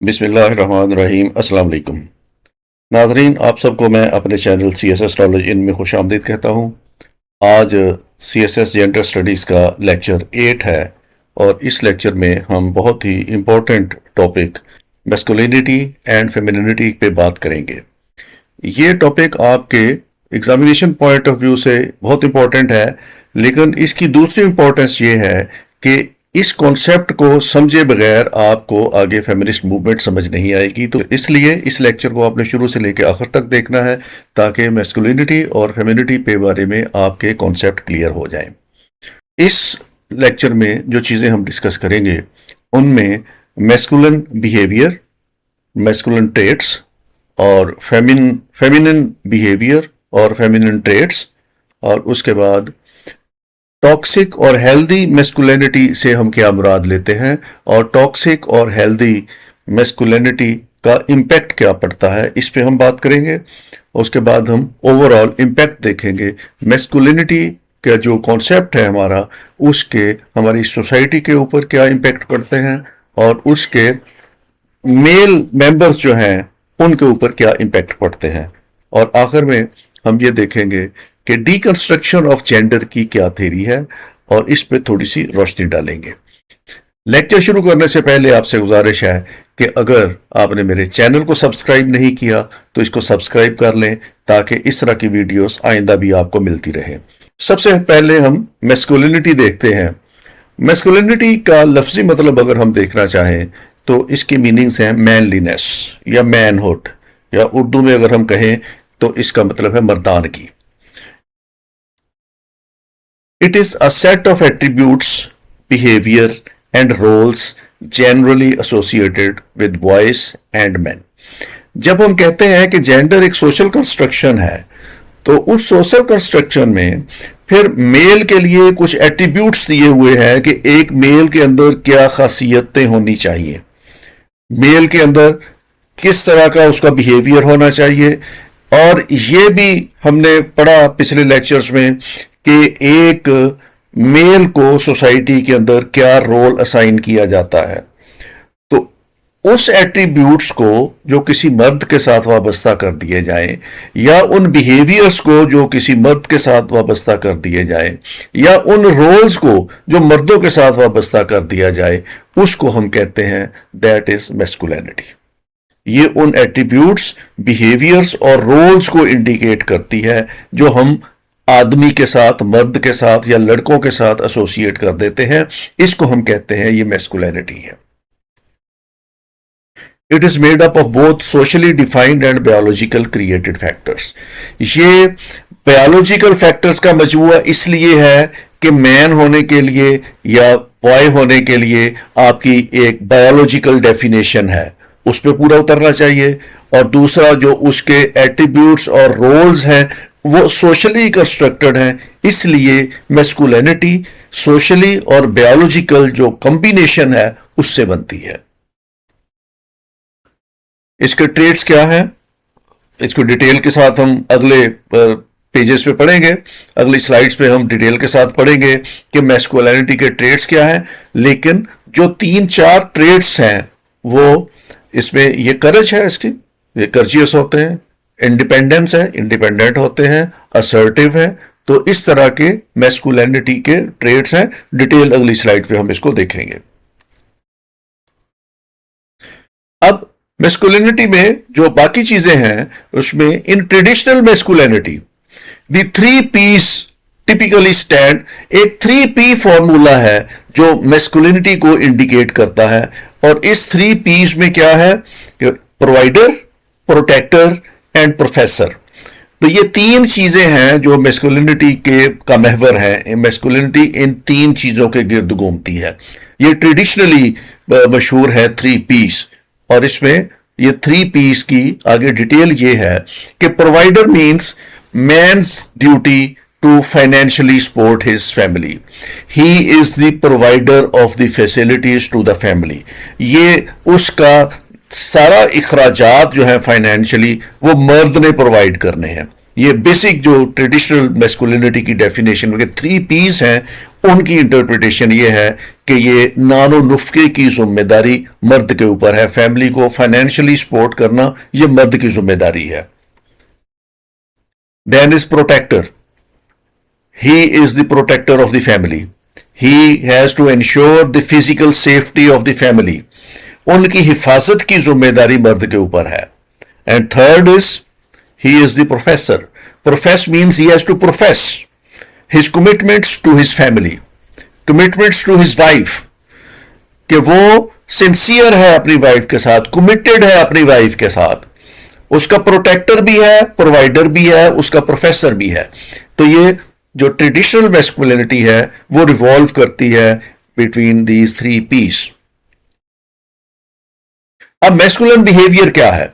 बिस्मिल्लाहिर्रहमानिर्रहीम। अस्सलाम वालेकुम नाजरीन, आप सबको मैं अपने चैनल CSS नॉलेज इन में खुश आमदीद कहता हूँ। आज CSS जेंडर स्टडीज़ का लेक्चर 8 है और इस लेक्चर में हम बहुत ही important topic masculinity and femininity पे बात करेंगे। ये टॉपिक आपके एग्जामिनेशन पॉइंट ऑफ व्यू से बहुत इम्पोर्टेंट है, लेकिन इसकी दूसरी इम्पोर्टेंस ये है कि इस कॉन्सेप्ट को समझे बगैर आपको आगे फेमिनिस्ट मूवमेंट समझ नहीं आएगी। तो इसलिए इस लेक्चर को आपने शुरू से लेकर आखिर तक देखना है ताकि मैस्कुलिनिटी और फेमिनिटी पे बारे में आपके कॉन्सेप्ट क्लियर हो जाएं। इस लेक्चर में जो चीज़ें हम डिस्कस करेंगे उनमें मैस्कुलिन बिहेवियर, मैस्कुलिन ट्रेट्स और फेमिनिन बिहेवियर और फेमिनिन ट्रेट्स, और उसके बाद टॉक्सिक और हेल्दी मैस्कुलिनिटी से हम क्या मुराद लेते हैं और टॉक्सिक और हेल्दी मैस्कुलिनिटी का इम्पैक्ट क्या पड़ता है, इस पे हम बात करेंगे। उसके बाद हम ओवरऑल इम्पैक्ट देखेंगे मैस्कुलिनिटी का जो कॉन्सेप्ट है हमारा, उसके हमारी सोसाइटी के ऊपर क्या इम्पैक्ट पड़ते हैं और उसके मेल मेंबर्स जो हैं उनके ऊपर क्या इम्पैक्ट पड़ते हैं। और आखिर में हम ये देखेंगे कि डीकंस्ट्रक्शन ऑफ जेंडर की क्या थ्योरी है और इस पे थोड़ी सी रोशनी डालेंगे। लेक्चर शुरू करने से पहले आपसे गुजारिश है कि अगर आपने मेरे चैनल को सब्सक्राइब नहीं किया तो इसको सब्सक्राइब कर लें ताकि इस तरह की वीडियोस आइंदा भी आपको मिलती रहे। सबसे पहले हम मैस्कुलिनिटी देखते हैं। मैस्कुलिनिटी का लफ्जी मतलब अगर हम देखना चाहें तो इसकी मीनिंग्स हैं मैनलीनेस या मैनहुड, या उर्दू में अगर हम कहें तो इसका मतलब है मर्दानगी। It is a set of attributes, behavior and roles generally associated with boys and men. जब हम कहते हैं कि जेंडर एक सोशल कंस्ट्रक्शन है तो उस सोशल कंस्ट्रक्शन में फिर मेल के लिए कुछ एट्रीब्यूट्स दिए हुए हैं कि एक मेल के अंदर क्या खासियतें होनी चाहिए, मेल के अंदर किस तरह का उसका बिहेवियर होना चाहिए। और ये भी हमने पढ़ा पिछले लेक्चर्स में कि एक मेल को सोसाइटी के अंदर क्या रोल असाइन किया जाता है। तो उस एट्रीब्यूट्स को जो किसी मर्द के साथ वाबस्ता कर दिए जाएं, या उन बिहेवियर्स को जो किसी मर्द के साथ वाबस्ता कर दिए जाएं, या उन रोल्स को जो मर्दों के साथ वाबस्ता कर दिया जाए, उसको हम कहते हैं दैट इज मैस्कुलिनिटी। ये उन एट्रीब्यूट्स, बिहेवियर्स और रोल्स को इंडिकेट करती है जो हम आदमी के साथ, मर्द के साथ या लड़कों के साथ एसोसिएट कर देते हैं। इसको हम कहते हैं ये मैस्कुलिनिटी है। It is made up of both socially defined and biological created factors. ये बायोलॉजिकल फैक्टर्स का मजमूआ इसलिए है कि मैन होने के लिए या बॉय होने के लिए आपकी एक बायोलॉजिकल डेफिनेशन है, उस पर पूरा उतरना चाहिए। और दूसरा जो उसके एट्रीब्यूट्स और रोल्स हैं वो सोशली कंस्ट्रक्टेड हैं, इसलिए मैस्कुलिनिटी सोशली और बायोलॉजिकल जो कॉम्बिनेशन है उससे बनती है। इसके ट्रेट्स क्या हैं, इसको डिटेल के साथ हम अगले पेजेस पे पढ़ेंगे, अगली स्लाइड्स पे हम डिटेल के साथ पढ़ेंगे कि मैस्कुलिनिटी के ट्रेट्स क्या हैं। लेकिन जो 3-4 ट्रेट्स हैं वो इसमें ये करेज है, इसकी ये कर्जियस होते हैं, इंडिपेंडेंस है, इंडिपेंडेंट होते हैं, असर्टिव है। तो इस तरह के मैस्कुलिनिटी के ट्रेट्स हैं। डिटेल अगली स्लाइड पे हम इसको देखेंगे। अब मैस्कुलिनिटी में जो बाकी चीजें हैं उसमें in traditional masculinity the 3 P's typically stand. एक 3P फॉर्मूला है जो मैस्कुलिनिटी को इंडिकेट करता है, और इस 3 P's में क्या है, प्रोवाइडर, प्रोटेक्टर एंड प्रोफेसर। तो ये 3 चीजें हैं जो मैस्कुलिनिटी के का महवर है। मैस्कुलिनिटी इन 3 चीजों के गिर्द घूमती है। ये ट्रेडिशनली मशहूर है 3 P's, और इसमें ये 3 P's की आगे डिटेल ये है कि provider means man's duty to financially support his family. He is the provider of the facilities to the family. ये उसका सारा इखराजात जो है फाइनेंशियली वो मर्द ने प्रोवाइड करने हैं। ये बेसिक जो ट्रेडिशनल मैस्कुलिनिटी की डेफिनेशन के 3 P's हैं उनकी इंटरप्रिटेशन ये है कि ये नानो नुस्खे की जिम्मेदारी मर्द के ऊपर है, फैमिली को फाइनेंशियली सपोर्ट करना ये मर्द की जिम्मेदारी है। Then is protector, he is the protector of the family, he has to ensure the physical safety of the family, उनकी हिफाजत की जिम्मेदारी मर्द के ऊपर है। And third is he is the professor, profess means he has to profess his commitments to his family, commitments to his wife, कि वो सिंसियर है अपनी वाइफ के साथ, कमिटेड है अपनी वाइफ के साथ, उसका प्रोटेक्टर भी है, प्रोवाइडर भी है, उसका प्रोफेसर भी है। तो ये जो ट्रेडिशनल मैस्कुलिनिटी है वो रिवॉल्व करती है बिटवीन दीज थ्री पीस। अब मैस्कुलिन बिहेवियर क्या है?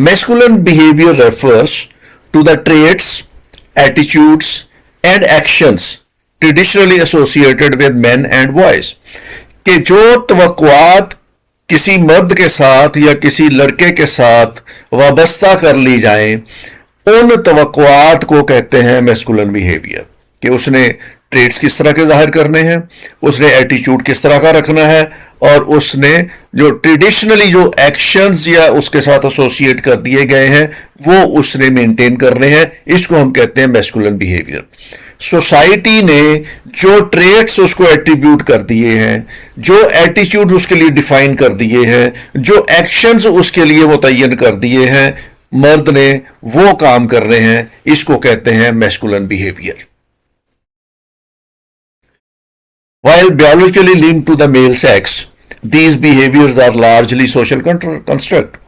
Masculine behaviour refers to the traits, attitudes and actions traditionally associated with men and boys, कि जो तवक्कुआत किसी मर्द के साथ या किसी लड़के के साथ वाबस्ता कर ली जाएं, उन तवक्कुआत को कहते हैं मैस्कुलिन बिहेवियर। कि उसने ट्रेट्स किस तरह के जाहिर करने हैं, उसने एटीट्यूड किस तरह का रखना है, और उसने जो ट्रेडिशनली जो एक्शंस या उसके साथ एसोसिएट कर दिए गए हैं वो उसने मेंटेन करने हैं। इसको हम कहते हैं मैस्कुलिन बिहेवियर। सोसाइटी ने जो ट्रेट्स उसको एट्रीब्यूट कर दिए हैं, जो एटीट्यूड उसके लिए डिफाइन कर दिए हैं, जो एक्शंस उसके लिए मुतय्यन कर दिए हैं, मर्द ने वो काम कर रहे हैं, इसको कहते हैं masculine behaviour. While biologically linked to the male sex, these behaviors are largely social construct.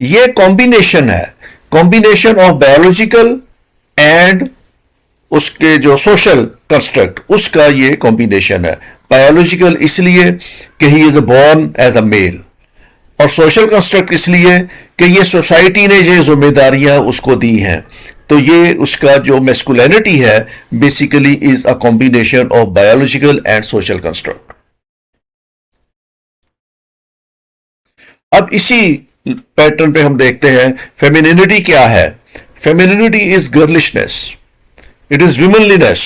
ये कॉम्बिनेशन है, कॉम्बिनेशन ऑफ बायोलॉजिकल एंड उसके जो सोशल कंस्ट्रक्ट, उसका ये कॉम्बिनेशन है। बायोलॉजिकल इसलिए कि he is born as a male, और सोशल कंस्ट्रक्ट इसलिए कि ये सोसाइटी ने ये जिम्मेदारियां उसको दी हैं। तो ये उसका जो मैस्कुलिनिटी है basically is a combination of biological and social construct. अब इसी पैटर्न पे हम देखते हैं फेमिनिनिटी क्या है। Femininity is girlishness, it is womanliness,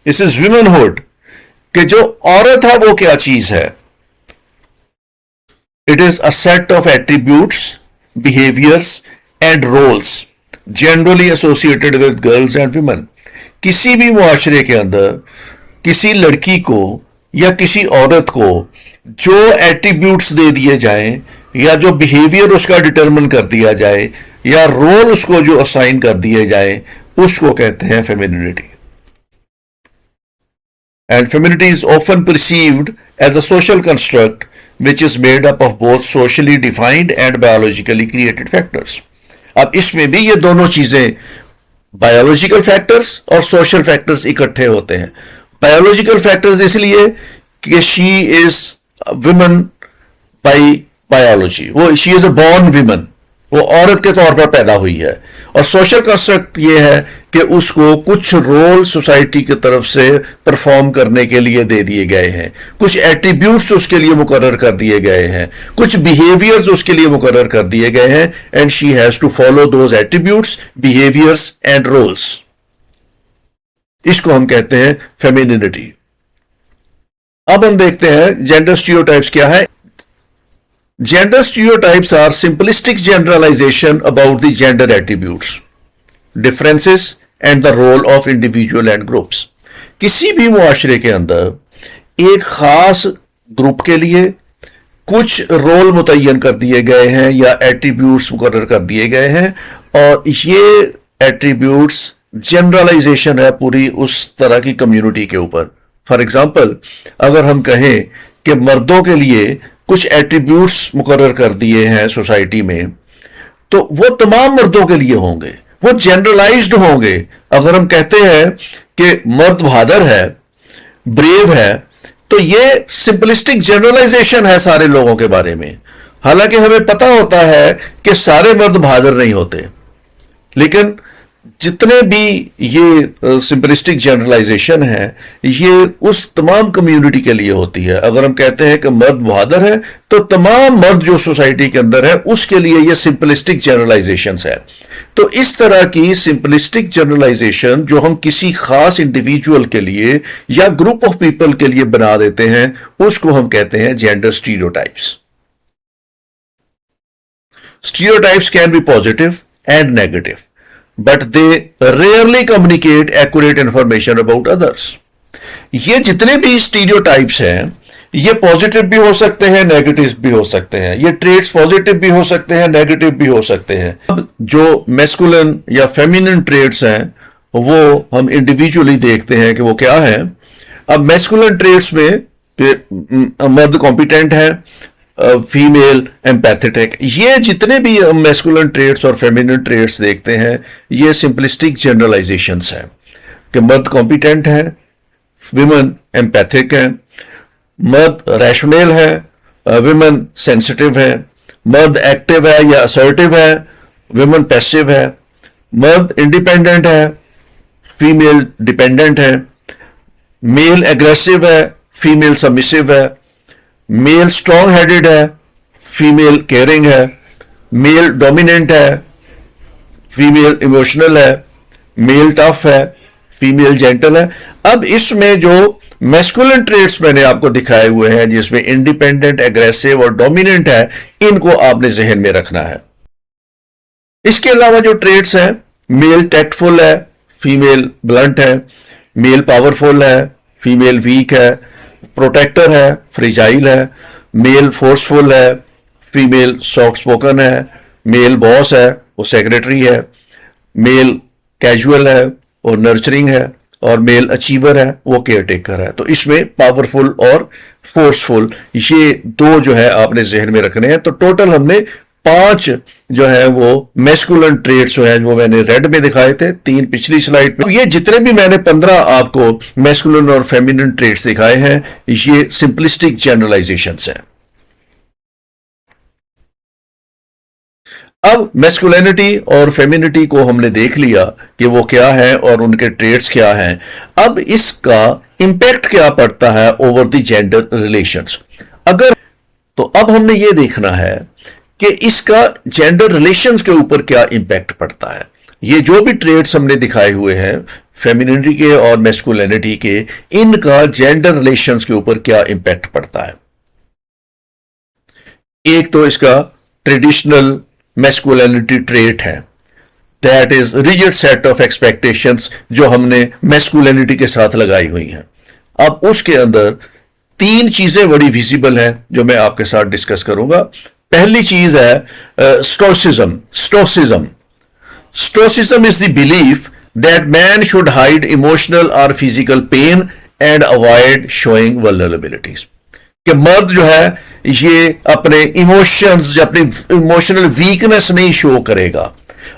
it is womanhood, कि जो औरत है वो क्या चीज है। It is a set of attributes, behaviours and roles generally associated with girls and women. किसी भी मुआशरे के अंदर किसी लड़की को या किसी औरत को जो एट्रीब्यूट्स दे दिए जाएं या जो बिहेवियर उसका डिटरमिन कर दिया जाए या रोल उसको जो असाइन कर दिए जाए, उसको कहते हैं femininity. And feminity is often perceived as a social construct which is made up of both socially defined and biologically created factors. अब इसमें भी ये दोनों चीजें, बायोलॉजिकल फैक्टर्स और सोशल फैक्टर्स इकट्ठे होते हैं। बायोलॉजिकल फैक्टर्स इसलिए कि she is women by biology, वो she is a born women, वो औरत के तौर पर पैदा हुई है। और सोशल कंस्ट्रक्ट ये है कि उसको कुछ रोल सोसाइटी की तरफ से परफॉर्म करने के लिए दे दिए गए हैं, कुछ एट्रीब्यूट्स उसके लिए मुकर्रर कर दिए गए हैं, कुछ बिहेवियर्स उसके लिए मुकर्रर कर दिए गए हैं, and she has to follow those attributes, behaviours and roles. इसको हम कहते हैं फेमिनिनिटी। अब हम देखते हैं जेंडर स्टीरियोटाइप्स क्या है। Gender stereotypes are simplistic generalization about the gender attributes, differences and the role of individual and groups. किसी भी मुआशरे के अंदर एक खास ग्रुप के लिए कुछ रोल मुतय्यन कर दिए गए हैं या एट्रीब्यूट्स मुकर्रर कर दिए गए हैं, और ये एट्रीब्यूट्स जनरलाइजेशन है पूरी उस तरह की कम्युनिटी के ऊपर। फॉर एग्जाम्पल, अगर हम कहें कि मर्दों के लिए कुछ एट्रीब्यूट्स मुकर्रर कर दिए हैं सोसाइटी में, तो वो तमाम मर्दों के लिए होंगे, वो जनरलाइज्ड होंगे। अगर हम कहते हैं कि मर्द बहादुर है, ब्रेव है, तो ये सिंपलिस्टिक जनरलाइजेशन है सारे लोगों के बारे में। हालांकि हमें पता होता है कि सारे मर्द बहादुर नहीं होते, लेकिन जितने भी ये सिंपलिस्टिक जनरलाइजेशन है, ये उस तमाम कम्युनिटी के लिए होती है। अगर हम कहते हैं कि मर्द बहादुर है, तो तमाम मर्द जो सोसाइटी के अंदर है उसके लिए ये सिंपलिस्टिक जनरलाइजेशंस है। तो इस तरह की सिंपलिस्टिक जनरलाइजेशन जो हम किसी खास इंडिविजुअल के लिए या ग्रुप ऑफ पीपल के लिए बना देते हैं, उसको हम कहते हैं gender stereotypes. Stereotypes can be positive and negative, but they rarely communicate accurate information about others. ये जितने भी स्टीरियोटाइप्स हैं, ये पॉजिटिव भी हो सकते हैं, नेगेटिव भी हो सकते हैं। ये ट्रेड्स पॉजिटिव भी हो सकते हैं, नेगेटिव भी हो सकते हैं। अब जो मैस्कुलिन या फेमिनिन ट्रेड्स हैं, वो हम इंडिविजुअली देखते हैं कि वो क्या है। अब मैस्कुलिन ट्रेड्स में मर्द कॉम्पिटेंट है, फीमेल एम्पैथेटिक, ये जितने भी मैस्कुलिन ट्रेड्स और फेमिनिन ट्रेड्स देखते हैं, ये सिंपलिस्टिक जनरलाइजेशंस हैं कि मर्द कॉम्पिटेंट है, विमेन एम्पैथिक है, मर्द रैशनल है, विमेन सेंसिटिव है, मर्द एक्टिव है या असर्टिव है, विमेन पैसिव है, मर्द इंडिपेंडेंट है, फीमेल डिपेंडेंट है, मेल एग्रेसिव है, फीमेल सबमिसिव है, मेल स्ट्रॉन्ग हेडेड है, फीमेल केयरिंग है, मेल डोमिनेंट है, फीमेल इमोशनल है, मेल टफ है, फीमेल जेंटल है। अब इसमें जो मैस्कुलिन ट्रेट्स मैंने आपको दिखाए हुए हैं, जिसमें इंडिपेंडेंट, एग्रेसिव और डोमिनेंट है, इनको आपने जहन में रखना है। इसके अलावा जो ट्रेट्स हैं, मेल टैक्टफुल है, फीमेल ब्लंट है, मेल पावरफुल है, फीमेल वीक है, प्रोटेक्टर है, फ्रिजाइल है, मेल फोर्सफुल है, फीमेल सॉफ्ट स्पोकन है, मेल बॉस है, वो सेक्रेटरी है, मेल कैजुअल है और नर्चरिंग है, और मेल अचीवर है, वो केयर टेकर है। तो इसमें पावरफुल और फोर्सफुल, ये दो जो है आपने जहन में रखने हैं। तो टोटल हमने 5 जो है वो मैस्कुलिन ट्रेट्स जो है, वो मैंने रेड में दिखाए थे 3 पिछली स्लाइड में। ये जितने भी मैंने 15 आपको मैस्कुलिन और फेमिनिन ट्रेट्स दिखाए हैं, ये सिंपलिस्टिक जनरलाइजेशंस हैं। अब मैस्कुलिनिटी और फेमिनिटी को हमने देख लिया कि वो क्या है और उनके ट्रेट्स क्या हैं। अब इसका इंपैक्ट क्या पड़ता है ओवर द जेंडर रिलेशंस। तो अब हमने ये देखना है कि इसका जेंडर रिलेशंस के ऊपर क्या इंपैक्ट पड़ता है। ये जो भी ट्रेट्स हमने दिखाए हुए हैं फेमिनिटी के और मैस्कुलिनिटी के, इनका जेंडर रिलेशंस के ऊपर क्या इंपैक्ट पड़ता है। एक तो इसका ट्रेडिशनल मैस्कुलिनिटी ट्रेट है, that is rigid set of expectations जो हमने मैस्कुलिनिटी के साथ लगाई हुई हैं। अब उसके अंदर 3 चीजें बड़ी विजिबल हैं जो मैं आपके साथ डिस्कस करूंगा। पहली चीज है stoicism. Stoicism is the belief that man should hide emotional और physical pain and avoid showing vulnerabilities. कि मर्द जो है ये अपने इमोशंस, अपनी इमोशनल वीकनेस नहीं शो करेगा।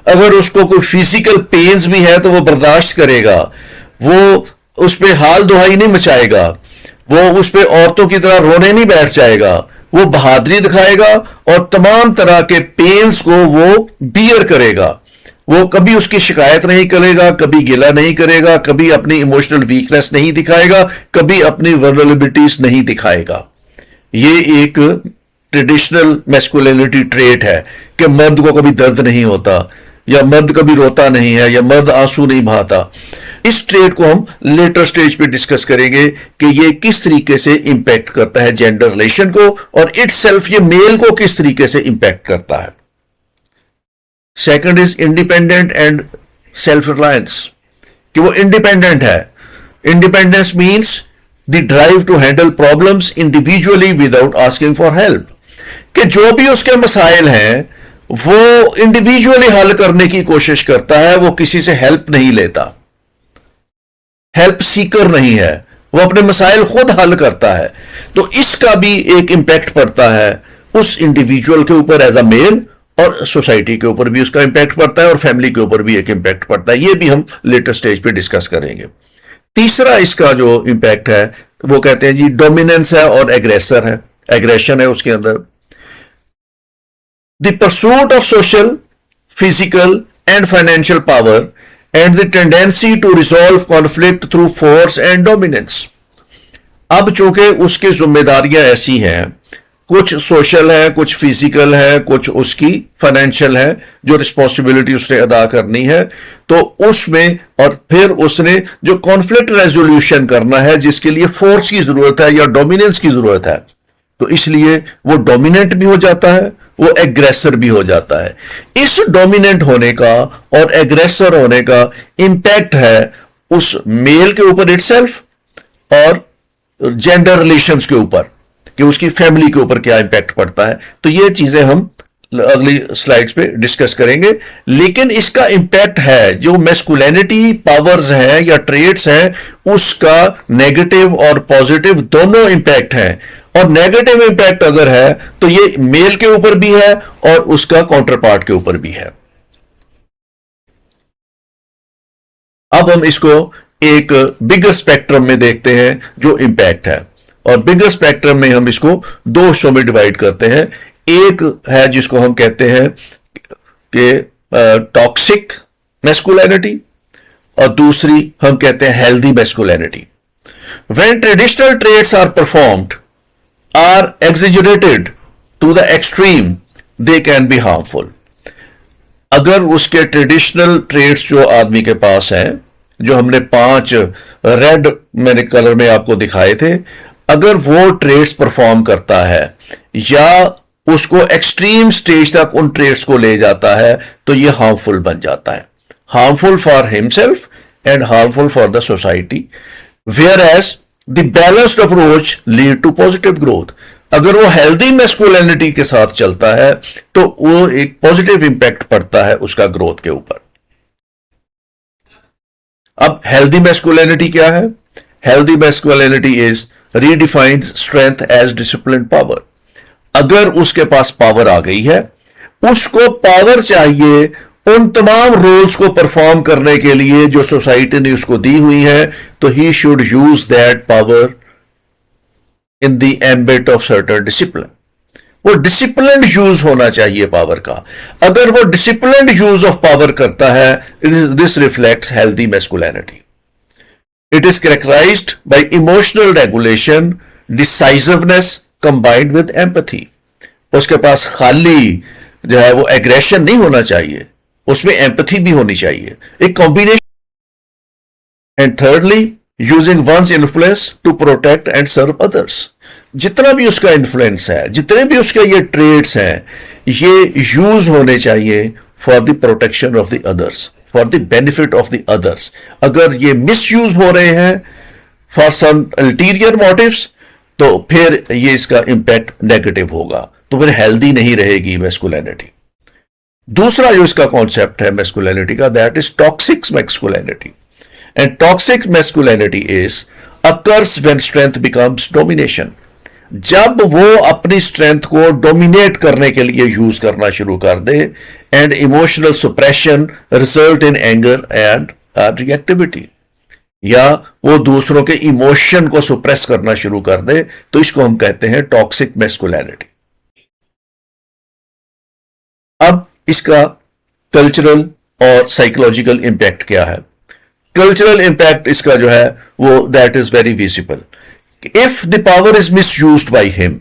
अगर उसको कोई फिजिकल पेन्स भी है तो वो बर्दाश्त करेगा, वो उस पर हाल दुहाई नहीं मचाएगा, वो उस पर औरतों की तरह रोने नहीं बैठ जाएगा, वो बहादुरी दिखाएगा और तमाम तरह के पेन्स को वो बियर करेगा। वो कभी उसकी शिकायत नहीं करेगा, कभी गिला नहीं करेगा, कभी अपनी इमोशनल वीकनेस नहीं दिखाएगा, कभी अपनी वल्नरेबिलिटीज नहीं दिखाएगा। ये एक ट्रेडिशनल मैस्कुलिनिटी ट्रेट है कि मर्द को कभी दर्द नहीं होता, या मर्द कभी रोता नहीं है, या मर्द आंसू नहीं बहाता। इस ट्रेट को हम लेटर स्टेज पे डिस्कस करेंगे कि ये किस तरीके से इंपैक्ट करता है जेंडर रिलेशन को, और इटसेल्फ ये मेल को किस तरीके से इंपैक्ट करता है। Second is independent and self reliance, कि वो इंडिपेंडेंट है। Independence means the drive to handle problems individually without asking for help, कि जो भी उसके मसाइल हैं वो इंडिविजुअली हल करने की कोशिश करता है, वो किसी से हेल्प नहीं लेता, हेल्प सीकर नहीं है, वो अपने मसाइल खुद हल करता है। तो इसका भी एक इंपैक्ट पड़ता है उस इंडिविजुअल के ऊपर एज अ मेल, और सोसाइटी के ऊपर भी उसका इंपैक्ट पड़ता है, और फैमिली के ऊपर भी एक इंपैक्ट पड़ता है। ये भी हम लेटर स्टेज पे डिस्कस करेंगे। तीसरा इसका जो इंपैक्ट है वो कहते हैं जी डोमिनेंस है और एग्रेसर है, एग्रेशन है उसके अंदर। The pursuit of social, physical and financial power and the tendency to resolve conflict through force and dominance. अब चूंकि उसकी जिम्मेदारियां ऐसी हैं, कुछ सोशल है, कुछ फिजिकल है, कुछ उसकी फाइनेंशियल है, जो रिस्पॉन्सिबिलिटी उसने अदा करनी है, तो उसमें और फिर उसने जो कॉन्फ्लिक्ट रेजोल्यूशन करना है जिसके लिए फोर्स की जरूरत है या डोमिनेंस की जरूरत है, तो इसलिए वो डोमिनेंट भी हो जाता है, वो एग्रेसर भी हो जाता है। इस डोमिनेंट होने का और एग्रेसर होने का इंपैक्ट है उस मेल के ऊपर इटसेल्फ और जेंडर रिलेशंस के ऊपर, कि उसकी फैमिली के ऊपर क्या इंपैक्ट पड़ता है। तो ये चीजें हम अगली स्लाइड्स पे डिस्कस करेंगे। लेकिन इसका इंपैक्ट है जो मैस्कुलिनिटी पावर्स हैं या ट्रेट्स हैं, उसका नेगेटिव और पॉजिटिव दोनों इंपैक्ट हैं। और नेगेटिव इंपैक्ट अगर है तो ये मेल के ऊपर भी है और उसका काउंटर पार्ट के ऊपर भी है। अब हम इसको एक बिगर स्पेक्ट्रम में देखते हैं जो इंपैक्ट है, और बिगर स्पेक्ट्रम में हम इसको दो हिस्सों में डिवाइड करते हैं। एक है जिसको हम कहते हैं कि टॉक्सिक मैस्कुलिनिटी, और दूसरी हम कहते हैं healthy masculinity. When traditional traits are performed are exaggerated to the extreme, they can be harmful. अगर उसके ट्रेडिशनल ट्रेट्स जो आदमी के पास हैं, जो हमने 5 रेड मैंने कलर में आपको दिखाए थे, अगर वो ट्रेड्स परफॉर्म करता है या उसको एक्सट्रीम स्टेज तक उन ट्रेड्स को ले जाता है, तो ये हार्मफुल बन जाता है। Harmful for himself and harmful for the society. Where as the balanced approach lead to positive growth. अगर वो हेल्दी मैस्कुलिनिटी के साथ चलता है तो वो एक पॉजिटिव इंपैक्ट पड़ता है उसका ग्रोथ के ऊपर। अब हेल्दी मैस्कुलिनिटी क्या है? Healthy masculinity is redefines strength as discipline power. अगर उसके पास पावर आ गई है, उसको पावर चाहिए उन तमाम रोल्स को परफॉर्म करने के लिए जो सोसाइटी ने उसको दी हुई है, तो he should use that power in the ambit of certain discipline. वो डिसिप्लिन यूज होना चाहिए पावर का। अगर वो डिसिप्लिन यूज ऑफ पावर करता है, this reflects healthy masculinity. It is characterised by emotional regulation, decisiveness combined with empathy. उसके पास खाली जो है वो एग्रेशन नहीं होना चाहिए, उसमें एम्पैथी भी होनी चाहिए, एक combination. And thirdly, using one's influence to protect and serve others. जितना भी उसका इन्फ्लुएंस है, जितने भी उसके ये ट्रेड्स हैं, ये यूज होने चाहिए for the protection of the others, for the benefit of the others. अगर ये मिसयूज हो रहे हैं फॉर सम अल्टीरियर मोटिव्स, तो फिर ये इसका इंपैक्ट नेगेटिव होगा, तो फिर हेल्दी नहीं रहेगी मैस्कुलिनिटी। दूसरा जो इसका कॉन्सेप्ट है मैस्कुलिनिटी का, that is toxic masculinity. And toxic masculinity is occurs when strength becomes domination. जब वो अपनी स्ट्रेंथ को डोमिनेट करने के लिए यूज करना शुरू कर दे, and emotional suppression result in anger and reactivity, या वो दूसरों के इमोशन को सुप्रेस करना शुरू कर दे, तो इसको हम कहते हैं टॉक्सिक मैस्कुलिनिटी। अब इसका कल्चरल और साइकोलॉजिकल इंपैक्ट क्या है? कल्चरल इंपैक्ट इसका जो है वो that is very visible. If the power is misused by him,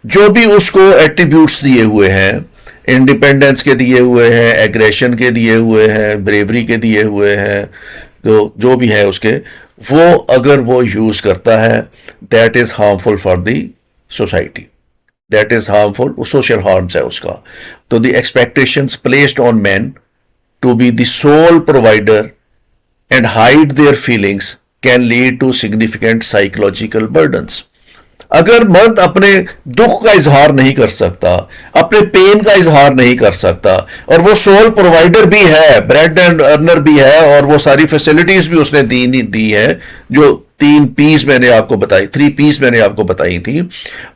जो भी उसको एट्रीब्यूट्स दिए हुए हैं, इंडिपेंडेंस के दिए हुए हैं, एग्रेशन के दिए हुए हैं, ब्रेवरी के दिए हुए हैं, तो जो भी है उसके, वो अगर वो यूज करता है, that is harmful for the society, that is harmful, social harms है उसका। तो the expectations placed on man to be the sole provider and hide their feelings can lead to significant psychological burdens. अगर मर्द अपने दुख का इजहार नहीं कर सकता, अपने पेन का इजहार नहीं कर सकता, और वो सोल प्रोवाइडर भी है, ब्रेड एंड अर्नर भी है, और वो सारी फैसिलिटीज भी उसने दी है, जो 3 P's मैंने आपको बताई, 3 P's मैंने आपको बताई थी।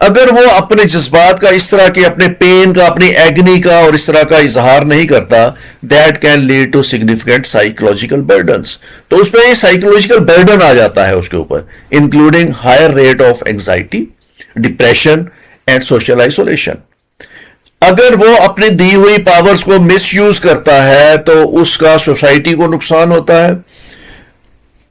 अगर वो अपने जज्बात का इस तरह के, अपने पेन का, अपनी एग्नी का और इस तरह का इजहार नहीं करता, that can lead to significant psychological burdens. तो उसमें साइकोलॉजिकल बर्डन आ जाता है उसके ऊपर, including higher rate of anxiety, depression and social isolation. अगर वो अपनी दी हुई पावर्स को मिसयूज करता है तो उसका सोसाइटी को नुकसान होता है,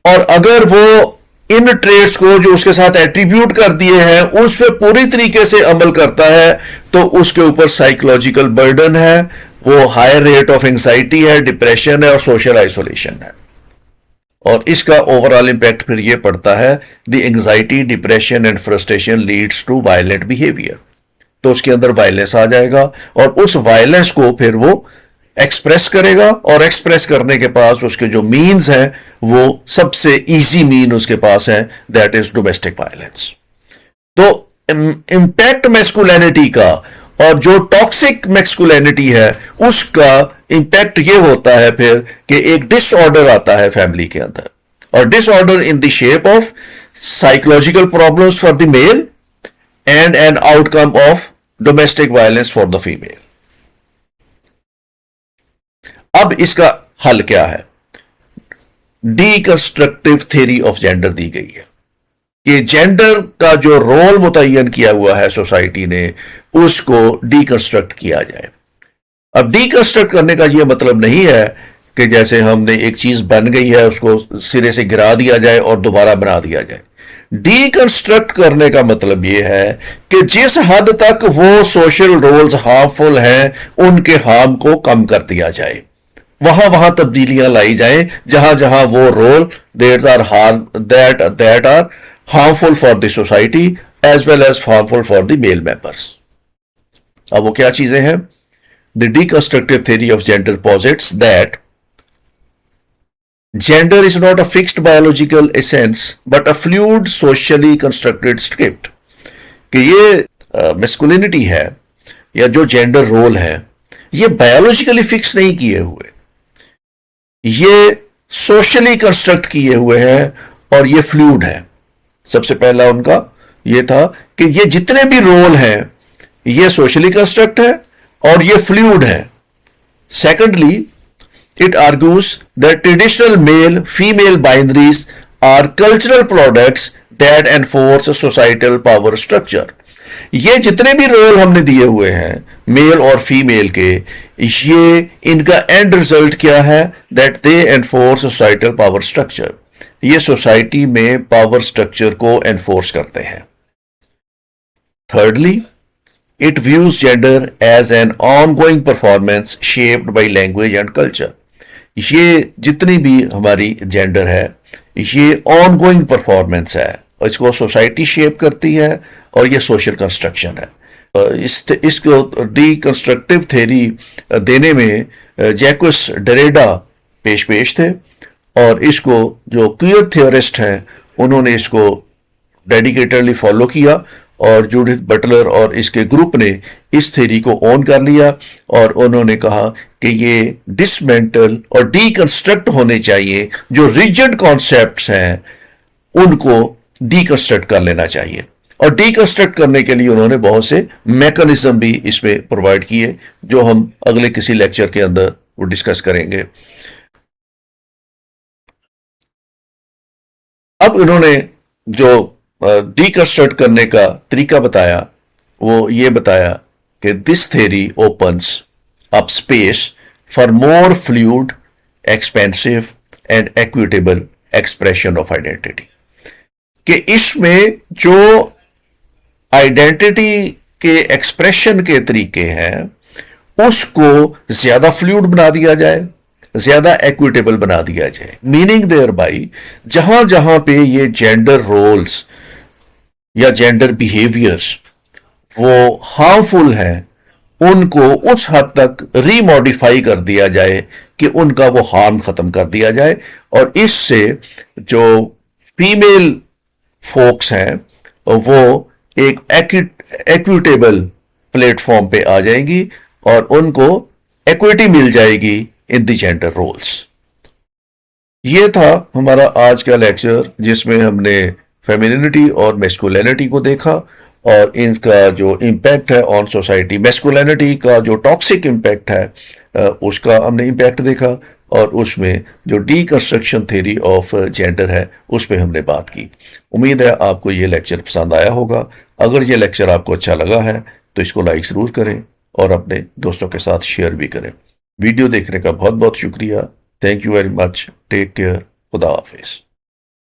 और अगर वो इन ट्रेड्स को जो उसके साथ एट्रीब्यूट कर दिए हैं उस पर पूरी तरीके से अमल करता है तो उसके ऊपर साइकोलॉजिकल बर्डन है, वो हायर रेट ऑफ एंजाइटी है, डिप्रेशन है और सोशल आइसोलेशन है। और इसका ओवरऑल इंपैक्ट फिर ये पड़ता है, the anxiety, depression and frustration leads to violent behaviour. तो उसके अंदर वायलेंस आ जाएगा और उस वायलेंस को फिर वो एक्सप्रेस करेगा, और एक्सप्रेस करने के पास उसके जो मीन्स हैं वो सबसे इजी मीन उसके पास है, दैट इज डोमेस्टिक वायलेंस। तो इंपैक्ट मैस्कुलिनिटी का और जो टॉक्सिक मैस्कुलिनिटी है उसका इंपैक्ट ये होता है फिर कि एक डिसऑर्डर आता है फैमिली के अंदर, और disorder in the shape of psychological problems for the male and an outcome of domestic violence for the female. अब इसका हल क्या है? डीकंस्ट्रक्टिव थ्योरी ऑफ जेंडर दी गई है कि जेंडर का जो रोल मुतय्यन किया हुआ है सोसाइटी ने उसको डीकंस्ट्रक्ट किया जाए। अब डीकंस्ट्रक्ट करने का यह मतलब नहीं है कि जैसे हमने एक चीज बन गई है उसको सिरे से गिरा दिया जाए और दोबारा बना दिया जाए। डीकंस्ट्रक्ट करने का मतलब यह है कि जिस हद तक वो सोशल रोल्स हार्मफुल हैं उनके हार्म को कम कर दिया जाए, वहां वहां तब्दीलियां लाई जाएं जहां जहां वो role that are harmful for the society as well as harmful for the male members. अब वो क्या चीजें हैं? The deconstructive theory of gender posits that gender is not a fixed biological essence but a fluid socially constructed script। कि ये masculinity है या जो जेंडर रोल है ये बायोलॉजिकली फिक्स नहीं किए हुए, ये सोशली कंस्ट्रक्ट किए हुए हैं और ये फ्लूइड है। सबसे पहला उनका ये था कि ये जितने भी रोल हैं ये सोशली कंस्ट्रक्ट है और ये फ्लूइड है। Secondly, it argues that traditional male female binaries are cultural products that enforce a societal power structure। ये जितने भी रोल हमने दिए हुए हैं मेल और फीमेल के, ये इनका एंड रिजल्ट क्या है? That they enforce societal power structure. ये सोसाइटी में पावर स्ट्रक्चर को एनफोर्स करते हैं। Thirdly, it views gender as an ongoing performance shaped by language and culture. ये जितनी भी हमारी जेंडर है ये ऑनगोइंग परफॉर्मेंस है, इसको सोसाइटी शेप करती है और ये सोशल कंस्ट्रक्शन है। इसको डीकंस्ट्रक्टिव थ्योरी देने में जैक्विस डेरिडा पेश थे, और इसको जो क्वियर थ्योरिस्ट हैं उन्होंने इसको डेडिकेटेडली फॉलो किया, और जूडिथ बटलर और इसके ग्रुप ने इस थ्योरी को ऑन कर लिया और उन्होंने कहा कि ये डिसमेंटल और डीकंस्ट्रक्ट होने चाहिए, जो रिजिड कॉन्सेप्ट्स हैं उनको डीकंस्ट्रक्ट कर लेना चाहिए। और डीकंस्ट्रक्ट करने के लिए उन्होंने बहुत से मैकेनिज्म भी इसमें प्रोवाइड किए जो हम अगले किसी लेक्चर के अंदर वो डिस्कस करेंगे। अब इन्होंने जो डीकंस्ट्रक्ट करने का तरीका बताया वो ये बताया कि this theory opens up space for more fluid, expensive and equitable expression of identity. कि इसमें जो आइडेंटिटी के एक्सप्रेशन के तरीके हैं उसको ज्यादा फ्लूइड बना दिया जाए, ज्यादा इक्विटेबल बना दिया जाए। मीनिंग देयर बाई जहां जहां पे ये जेंडर रोल्स या जेंडर बिहेवियर्स वो हार्मफुल हैं उनको उस हद तक रीमॉडिफाई कर दिया जाए कि उनका वो हार्म खत्म कर दिया जाए, और इससे जो फीमेल फोक्स हैं वो एक इक्विटेबल प्लेटफॉर्म पे आ जाएंगी और उनको इक्विटी मिल जाएगी इन द जेंडर रोल्स। ये था हमारा आज का लेक्चर जिसमें हमने फेमिनिटी और मैस्कुलिनिटी को देखा और इनका जो इम्पैक्ट है ऑन सोसाइटी। मैस्कुलिनिटी का जो टॉक्सिक इम्पैक्ट है उसका हमने इम्पैक्ट देखा, और उसमें जो डीकंस्ट्रक्शन थ्योरी ऑफ जेंडर है उस पर हमने बात की। उम्मीद है आपको ये लेक्चर पसंद आया होगा। अगर ये लेक्चर आपको अच्छा लगा है तो इसको लाइक ज़रूर करें और अपने दोस्तों के साथ शेयर भी करें। वीडियो देखने का बहुत बहुत शुक्रिया। Thank you very much. Take care. खुदा हाफिज।